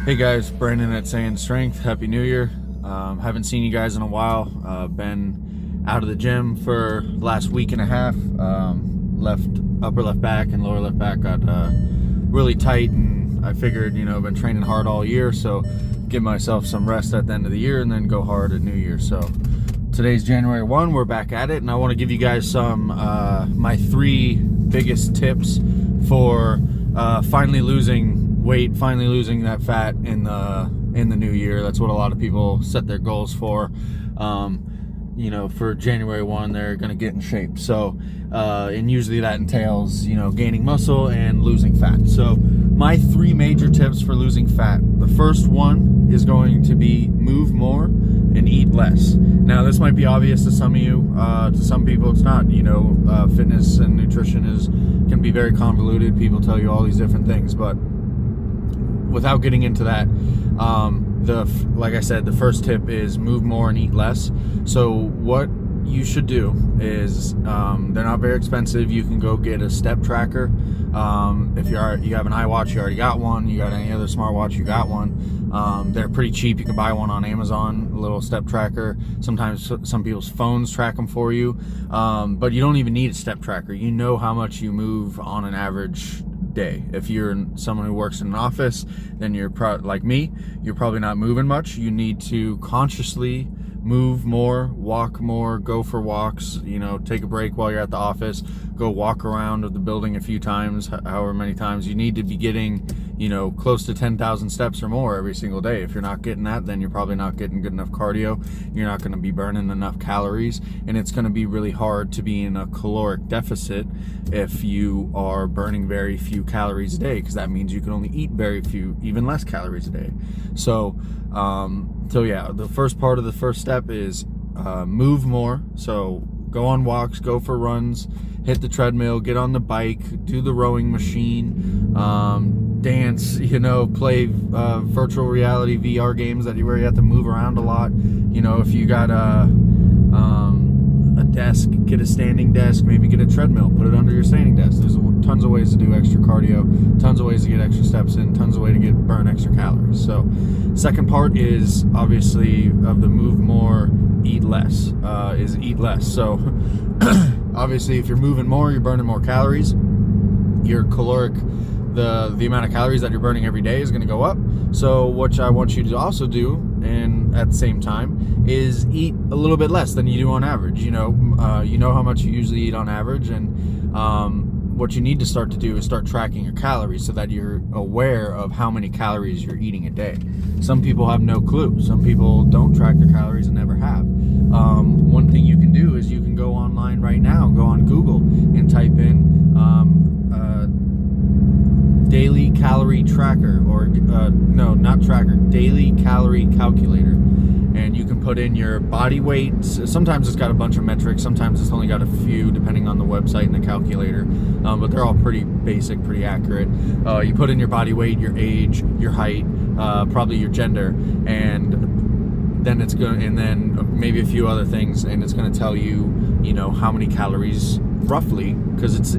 Hey guys, Brandon at Sand Strength. Happy New Year. Haven't seen you guys in a while. Been out of the gym for the last week and a half. Upper left back and lower left back got really tight, and I figured, I've been training hard all year, so give myself some rest at the end of the year and then go hard at New Year. So today's January 1, we're back at it, and I want to give you guys some my 3 biggest tips for finally losing weight, finally losing that fat in the new year. That's what a lot of people set their goals for. For January 1, they're going to get in shape. So, and usually that entails, gaining muscle and losing fat. So my 3 major tips for losing fat. The first one is going to be move more and eat less. Now, this might be obvious to some of you. To some people, it's not. Fitness and nutrition can be very convoluted. People tell you all these different things, but without getting into that, like I said, the first tip is move more and eat less. So what you should do is, they're not very expensive. You can go get a step tracker. If you have an iWatch, you already got one. You got any other smartwatch, you got one. They're pretty cheap. You can buy one on Amazon, a little step tracker. Sometimes some people's phones track them for you, but you don't even need a step tracker. You know how much you move on an average day. If you're someone who works in an office, then you're like me, you're probably not moving much. You need to consciously move more, walk more, go for walks, take a break while you're at the office, go walk around the building a few times, however many times. You need to be getting, close to 10,000 steps or more every single day. If you're not getting that, then you're probably not getting good enough cardio. You're not going to be burning enough calories, and it's going to be really hard to be in a caloric deficit if you are burning very few calories a day, because that means you can only eat very few, even less calories a day. So yeah, the first part of the first step is move more. So go on walks, go for runs, hit the treadmill, get on the bike, do the rowing machine, dance, play virtual reality VR games where you have to move around a lot. If you got a desk, get a standing desk, maybe get a treadmill, put it under your standing desk. There's tons of ways to do extra cardio, tons of ways to get extra steps in, tons of ways to burn extra calories. So second part is obviously of the move more, eat less, is eat less. So obviously if you're moving more, you're burning more calories. Your caloric, the amount of calories that you're burning every day is going to go up. So what I want you to also do, and at the same time, is eat a little bit less than you do on average. You know how much you usually eat on average, and what you need to start to do is start tracking your calories so that you're aware of how many calories you're eating a day. Some people have no clue. Some people don't track their calories and never have. One thing you can do is you can go online right now, go on Google and type in daily calorie tracker, or daily calorie calculator, and you can put in your body weight. Sometimes it's got a bunch of metrics, sometimes it's only got a few depending on the website and the calculator, but they're all pretty basic, pretty accurate. You put in your body weight, your age, your height, probably your gender, and then then maybe a few other things, and it's going to tell you how many calories roughly, because it's a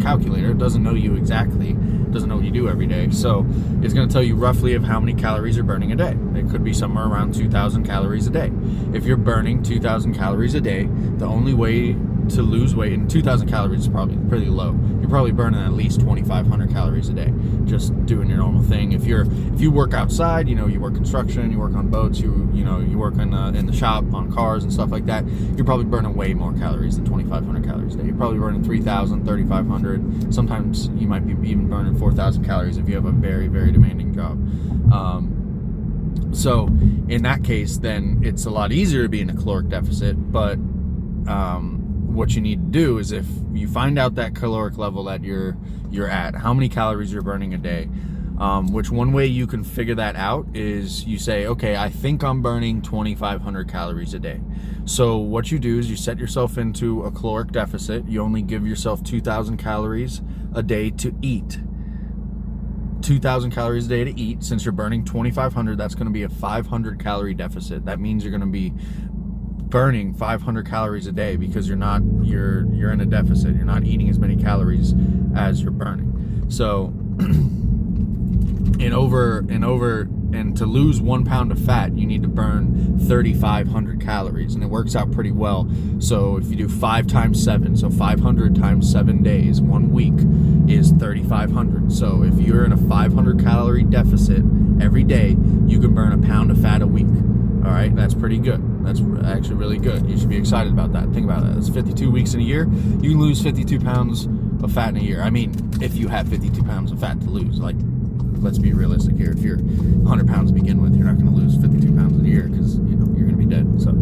calculator. It doesn't know you exactly, it doesn't know what you do every day, so it's going to tell you roughly of how many calories you're burning a day. It could be somewhere around 2,000 calories a day. If you're burning 2,000 calories a day, the only way to lose weight, and 2,000 calories is probably pretty low, you're probably burning at least 2,500 calories a day just doing your normal thing. If you work outside, you work construction, you work on boats, you work in the shop on cars and stuff like that, you're probably burning way more calories than 2,500 calories a day. You're probably burning 3,000, 3,500. Sometimes you might be even burning 4,000 calories if you have a very, very demanding job. So in that case, then it's a lot easier to be in a caloric deficit. But what you need to do is, if you find out that caloric level that you're at, how many calories you're burning a day, which one way you can figure that out is you say, okay, I think I'm burning 2,500 calories a day. So what you do is you set yourself into a caloric deficit. You only give yourself 2,000 calories a day to eat. 2,000 calories a day to eat. Since you're burning 2,500, that's going to be a 500 calorie deficit. That means you're going to be burning 500 calories a day because you're in a deficit. You're not eating as many calories as you're burning. So and to lose 1 pound of fat, you need to burn 3,500 calories, and it works out pretty well. So if you do 5 times 7, so 500 times 7 days, 1 week is 3,500. So if you're in a 500 calorie deficit every day, you can burn 1 pound of fat a week. All right, that's pretty good. That's actually really good. You should be excited about that. Think about that. That's 52 weeks in a year. You can lose 52 pounds of fat in a year. I mean, if you have 52 pounds of fat to lose, like, let's be realistic here. If you're 100 pounds to begin with, you're not going to lose 52 pounds in a year because, you know, you're going to be dead. So,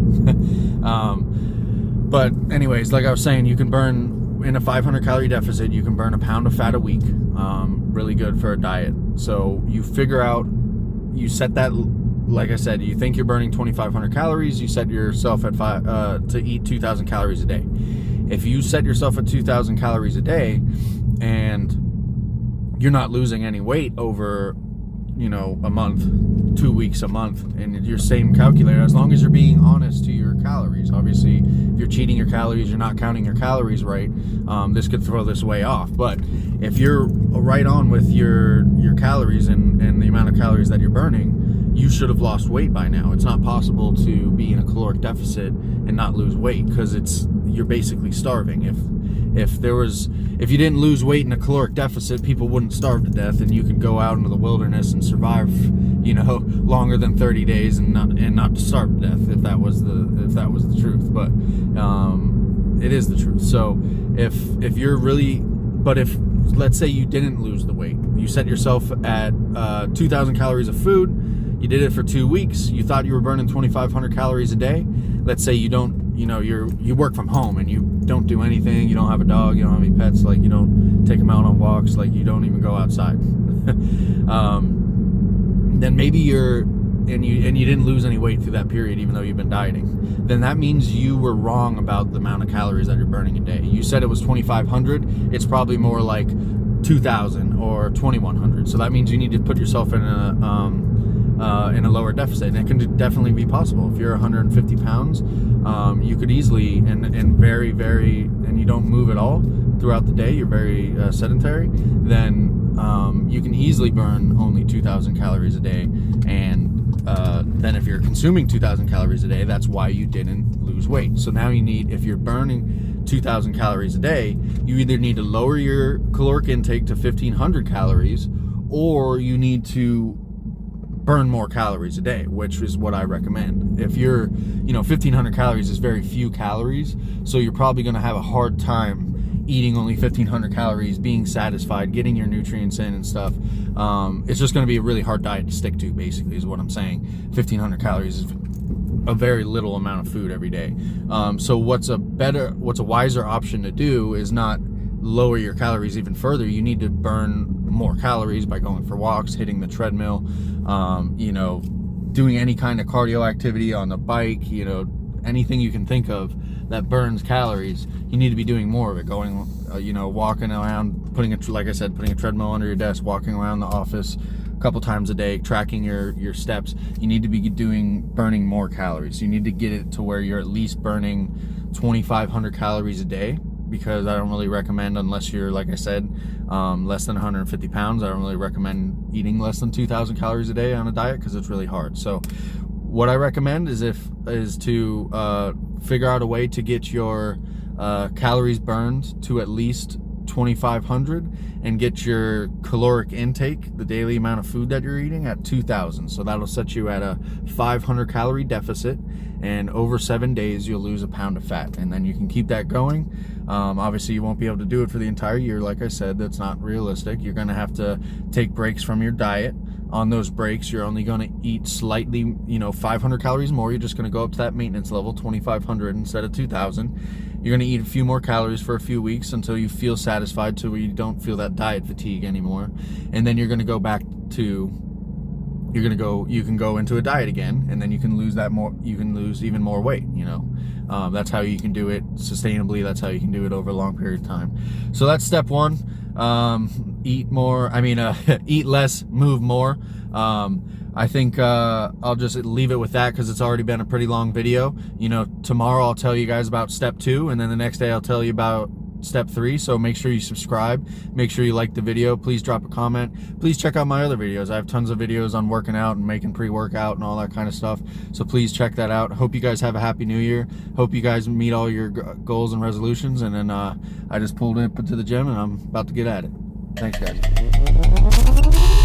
but anyways, like I was saying, you can burn in a 500 calorie deficit, you can burn 1 pound of fat a week. Really good for a diet. So you figure out, you set that, like I said, you think you're burning 2,500 calories, you set yourself at to eat 2,000 calories a day. If you set yourself at 2,000 calories a day and you're not losing any weight over, you know, a month, 2 weeks a month, and your same calculator, as long as you're being honest to your calories. Obviously, if you're cheating your calories, you're not counting your calories right, this could throw this way off. But if you're right on with your calories and the amount of calories that you're burning, you should have lost weight by now. It's not possible to be in a caloric deficit and not lose weight, because you're basically starving. If you didn't lose weight in a caloric deficit, people wouldn't starve to death, and you could go out into the wilderness and survive, you know, longer than 30 days and not starve to death if that was the truth. But it is the truth. So if you're really, but if, let's say you didn't lose the weight, you set yourself at 2,000 calories of food. You did it for 2 weeks. You thought you were burning 2,500 calories a day. Let's say you don't, you know, you work from home and you don't do anything. You don't have a dog. You don't have any pets. Like, you don't take them out on walks. Like, you don't even go outside. Then maybe you didn't lose any weight through that period, even though you've been dieting. Then that means you were wrong about the amount of calories that you're burning a day. You said it was 2,500. It's probably more like 2,000 or 2,100. So that means you need to put yourself in a lower deficit, and it can definitely be possible. If you're 150 pounds, you could easily, and you don't move at all throughout the day, you're very sedentary, then you can easily burn only 2,000 calories a day. And then if you're consuming 2,000 calories a day, that's why you didn't lose weight. So now if you're burning 2,000 calories a day, you either need to lower your caloric intake to 1,500 calories, or you need to burn more calories a day, which is what I recommend. If you're, 1,500 calories is very few calories, so you're probably going to have a hard time eating only 1,500 calories, being satisfied, getting your nutrients in and stuff. It's just going to be a really hard diet to stick to, basically, is what I'm saying. 1,500 calories is a very little amount of food every day. So what's a wiser option to do is not lower your calories even further. You need to burn more calories by going for walks, hitting the treadmill, doing any kind of cardio activity on the bike, anything you can think of that burns calories. You need to be doing more of it, going, walking around, putting a treadmill under your desk, walking around the office a couple times a day, tracking your steps. You need to be burning more calories. You need to get it to where you're at least burning 2,500 calories a day, because I don't really recommend, unless you're, like I said, less than 150 pounds, I don't really recommend eating less than 2,000 calories a day on a diet, because it's really hard. So what I recommend is to figure out a way to get your calories burned to at least 2,500 and get your caloric intake, the daily amount of food that you're eating, at 2,000. So that'll set you at a 500 calorie deficit, and over 7 days you'll lose 1 pound of fat, and then you can keep that going. Obviously you won't be able to do it for the entire year. Like I said, that's not realistic. You're going to have to take breaks from your diet. On those breaks, you're only going to eat slightly, 500 calories more. You're just going to go up to that maintenance level, 2,500 instead of 2,000. You're going to eat a few more calories for a few weeks until you feel satisfied, to where you don't feel that diet fatigue anymore. And then you're going to go back to, you can go into a diet again, and then you can lose even more weight, That's how you can do it sustainably. That's how you can do it over a long period of time. So that's step one. Eat less, move more. I think I'll just leave it with that, because it's already been a pretty long video. Tomorrow I'll tell you guys about step 2, and then the next day I'll tell you about step 3. So make sure you subscribe, make sure you like the video, please drop a comment, please check out my other videos. I have tons of videos on working out and making pre-workout and all that kind of stuff, so please check that out. Hope you guys have a happy new year, hope you guys meet all your goals and resolutions. And then I just pulled up into the gym and I'm about to get at it. Thanks, guys.